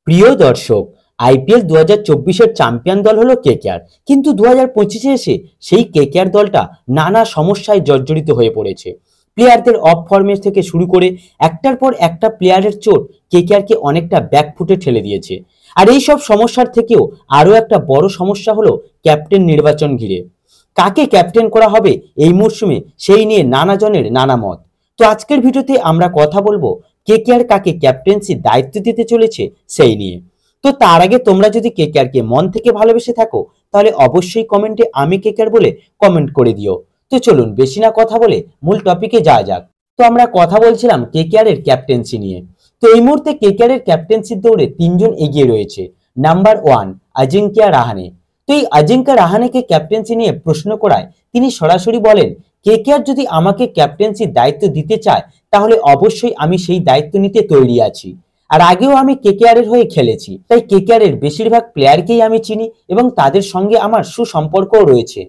প্রিয় দর্শক, IPL 2024-এর champion দল হলো কেকেআর। কিন্তু 2025-এ এসে সেই কেকেআর দলটা নানা সমস্যায় জর্জরিত হয়ে পড়েছে। প্লেয়ারদের অফ ফর্মের থেকে শুরু করে একটার পর একটা প্লেয়ারের চোট কেকেআরকে অনেকটা ব্যাকফুটে ঠেলে দিয়েছে। আর এই সব সমস্যার থেকেও আরও একটা বড় সমস্যা হলো ক্যাপ্টেন নির্বাচন ঘিরে। কাকে ক্যাপ্টেন করা হবে এই মরশুমে সেই নিয়ে নানা জনের নানা মত। তো আজকের ভিডিওতে আমরা কথা বলবো কেকেআর কাকে ক্যাপ্টেন্সি দায়িত্ব দিতে চলেছে সেই নিয়ে। তো তার আগে তোমরা যদি কেকেআরকে মন থেকে ভালোবেসে থাকো তাহলে অবশ্যই কমেন্টে আমি কেকেআর বলে কমেন্ট করে দিও। তো চলুন বেশি না কথা বলে মূল টপিকে যাওয়া যাক। তো আমরা কথা বলছিলাম কেকেআর এর ক্যাপ্টেন্সি নিয়ে। তো এই মুহূর্তে কেকেআর এর ক্যাপ্টেন্সির দৌড়ে তিনজন এগিয়ে রয়েছে। নাম্বার 1 অজিঙ্ক্য রাহানে। তো এই অজিঙ্ক্য রাহানেকে ক্যাপ্টেন্সি নিয়ে প্রশ্ন করায় তিনি সরাসরি বলেন, কেকেআর যদি আমাকে ক্যাপ্টেন্সির দায়িত্ব দিতে চায় তাহলে অবশ্যই আমি সেই দায়িত্ব নিতে তৈরি আছি। আর আগেও আমি কেকেআর এর হয়ে খেলেছি, তাই কেকেআর এর বেশিরভাগ প্লেয়ারকেই আমি চিনি এবং তাদের সঙ্গে আমার সুসম্পর্কও রয়েছে।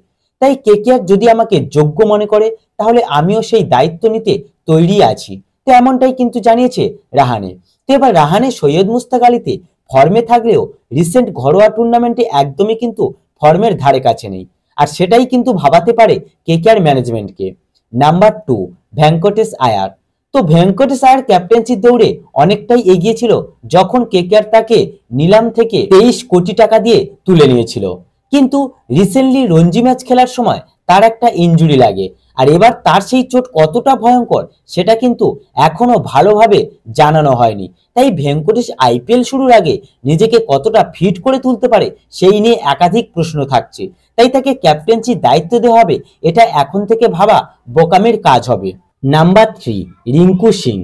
তাই কেকেআর যদি আমাকে যোগ্য মনে করে তাহলে আমিও সেই দায়িত্ব নিতে তৈরি আছি। তো এমনটাই কিন্তু জানিয়েছে রাহানে। তো এবার রাহানে সৈয়দ মুস্তাক আলীতে ফর্মে থাকলেও রিসেন্ট ঘরোয়া টুর্নামেন্টে একদমই কিন্তু ফর্মের ধারে কাছে নেই। আর সেটাই কিন্তু ভাবাতে পারে কেকেআর ম্যানেজমেন্টকে। নাম্বার 2 ভেঙ্কটেশ আয়ার। তো ভেঙ্কটেশ আয়ার ক্যাপ্টেন্সির দৌড়ে অনেকটাই এগিয়ে ছিল যখন কেকেআর তাকে নিলাম থেকে 23 কোটি টাকা দিয়ে তুলে নিয়েছিল। কিন্তু রিসেন্টলি রঞ্জি ম্যাচ খেলার সময় তার একটা ইনজুরি লাগে। আর এবার তার সেই চোট কতটা ভয়ঙ্কর সেটা কিন্তু এখনো ভালোভাবে জানানো হয়নি। তাই ভেঙ্কটেশ আইপিএল শুরুর আগে নিজেকে কতটা ফিট করে তুলতে পারে সেই নিয়ে একাধিক প্রশ্ন থাকছে। তাই তাকে ক্যাপ্টেন্সির দায়িত্ব দেওয়া হবে, এটা এখন থেকে ভাবা বোকামির কাজ হবে। নাম্বার 3 রিঙ্কু সিং,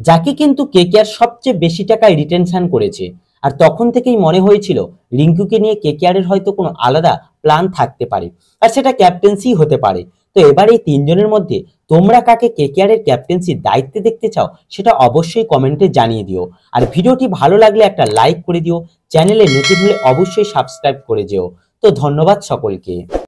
যাকে কিন্তু কেকেআর সবচেয়ে বেশি টাকায় রিটেনশন করেছে। আর তখন থেকেই মনে হয়েছিল রিঙ্কুকে নিয়ে কেকেআর এর হয়তো কোনো আলাদা প্ল্যান থাকতে পারে, আর সেটা ক্যাপ্টেন্সি হতে পারে। তো এবার এই তিনজনের মধ্যে তোমরা কাকে কেকেআর এর ক্যাপ্টেন্সির দায়িত্বে দেখতে চাও সেটা অবশ্যই কমেন্টে জানিয়ে দিও। আর ভিডিওটি ভালো লাগলে একটা লাইক করে দিও, চ্যানেলে নতুন হলে অবশ্যই সাবস্ক্রাইব করে যেও। তো ধন্যবাদ সকলকে।